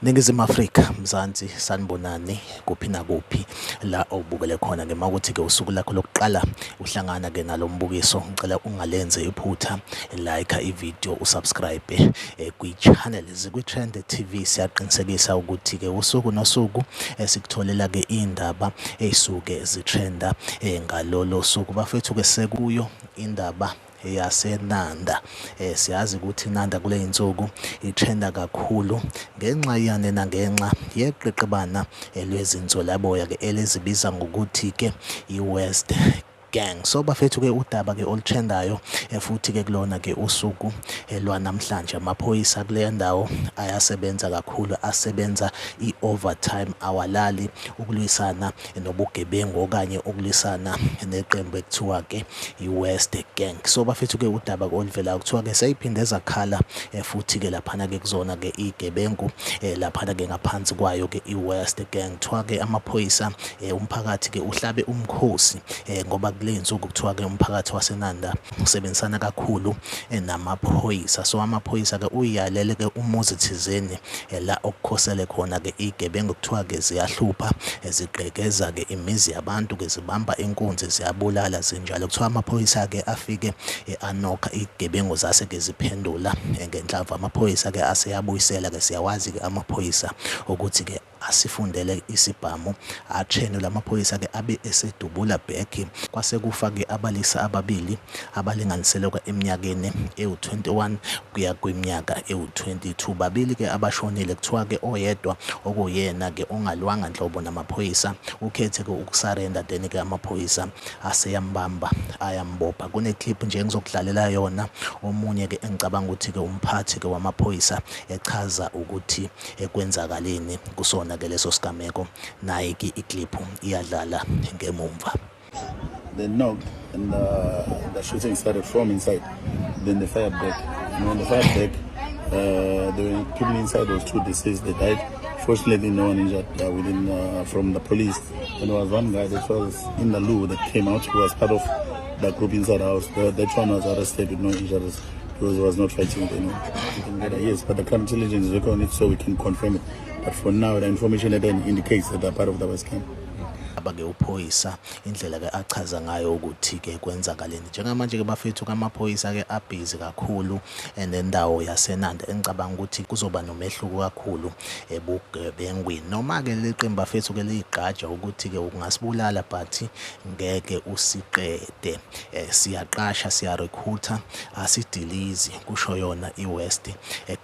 Ningizimu Afrika, Mzansi, sanibonani kuphi nakuphi la obukele khona ngema ukuthi-ke usuku lakho lokuqala uhlangana-ke nalo mbukiso. Ngicela ungalenze iphutha, like ivideo, usubscribe kwi-channel Zikwi-Trend TV. Siyaqinisekisa ukuthi-ke usuku nosuku sikutholela-ke iy'ndaba ey'suke zitrenda ngalolo suku. Bafethu-ke sekuyo indaba yaseNanda. Siyazi ukuthi iNanda kule y'nsuku itrenda kakhulu ngenxa yani nangenxa yeqeqebana lwezinswelaboya-ke elizibiza ngokuthi-ke i-West Gang. So bafethu-ke udaba-ke olutrendayo futhi-ke kulona-ke usuku lwanamhlanje, amaphoyisa kuleyo ndawo ayasebenza kakhulu, asebenza i-overtime, awalali ukulwisana nobugebengu okanye ukulwisana neqembu ekuthiwa-ke i-West Gang. So bafethu-ke udaba-ke oluvelayo kuthiwa-ke seyiphinde zakhala futhi-ke laphana-ke kuzona-ke igebengu laphana-ke ngaphansi kwayo-ke i-West Gang. Kuthiwa-ke amaphoyisa umphakathi-ke uhlabe umkhosi ngoba kule y'nsuku kuthiwa-ke umphakathi waseNanda usebenzisana kakhulu namaphoyisa. So amaphoyisa-ke uyalele-ke umuzi thizeni la okukhosele khona-ke igebengu kuthiwa-ke ziyahlupha, zigqekeza-ke imizi yabantu-ke, zibamba inkunzi, ziyabulala zinjalo. Kuthiwa amaphoyisa-ke afike anokha igebengu zase-ke ziphendula ngenhlamvu. Amaphoyisa-ke aseyabuyisela-ke, siyawazi-ke amaphoyisa ukuthi-ke asifundele isibhamu, atrene lamaphoyisa-ke abe esedubula back. Kwase kufa-ke abalisa ababili abalinganiselwa eminyakeni ewu-21 kuya kwiminyaka ewu-22. Babili-ke abashonile. Kuthiwa-ke oyedwa okuyena-ke ongalwanga nhlobo namaphoyisa ukhethe-ke ukusarenda, then-ke amaphoyisa aseyambamba ayambopha. Kune-clip nje engizokudlalela yona, omunye-ke engicabanga ukuthi-ke umphathi-ke wamaphoyisa echaza ukuthi kwenzakaleni kusona-ke leso sigameko, nayi-ke iclip iyadlala ngemumva. They knocked and the shooting started from inside. Then they fired back. And when they fired back, there were people inside. There was 2 deceased. They died. Fortunately, no one injured within from the police. And there was one guy that was in the loo that came out. He was part of that group inside the house. That one was arrested with no injuries because he was not fighting with anyone. Yes, but the crime intelligence is working on it so we can confirm it. But for now, the information that indicates that they're part of the West Camp. Abake uphoyisa indlela-ke achaza ngayo ukuthi-ke kwenzakaleni. Njengamanje-ke bafethu kamaphoyisa-ke abhizi kakhulu nendawo yaseNanda. Engicabanga ukuthi kuzoba nomehluko kakhulu ebugebengwini. Noma-ke le qembu bafethu-ke liyigqaja ukuthi-ke ungasibulala but ngeke usiqede. Siyaqasha, siyarekhutha, asidilizi, kusho yona i-West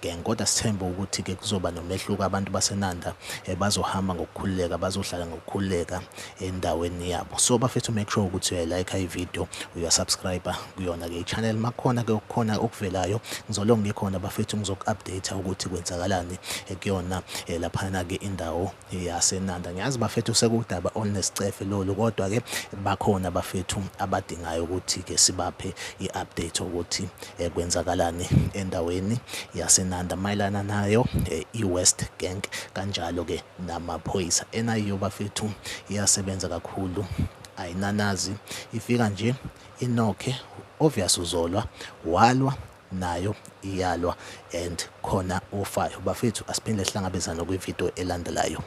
Gang. Kodwa sithemba ukuthi-ke kuzoba nomehluko. Abantu baseNanda bazohamba ngokukhululeka, bazohlala ngokukhululeka endaweni yabo. So bafethu, make sure ukuthi uyayilike ivideo, uyasubscribe kuyona-ke i-channel. Makhona-ke okukhona okuvelayo ngizolonga ngikhona bafethu, ngizoku-update ukuthi kwenzakalani kuyona laphana-ke indawo yaseNanda. Ngiyazi bafethu sekudaba olunesicefe lolu, kodwa-ke bakhona bafethu abadingayo ukuthi-ke sibaphe i-update ukuthi kwenzakalani endaweni yaseNanda mayelana nayo i-West Gang, kanjalo-ke namaphoyisa. NIU bafethu iyasebenza kakhulu, ayinanazi, ifika nje inokhe, obvious uzolwa, walwa nayo iyalwa and khona ofayo. Bafethu asiphinde sihlangabezane kwivideo elandelayo.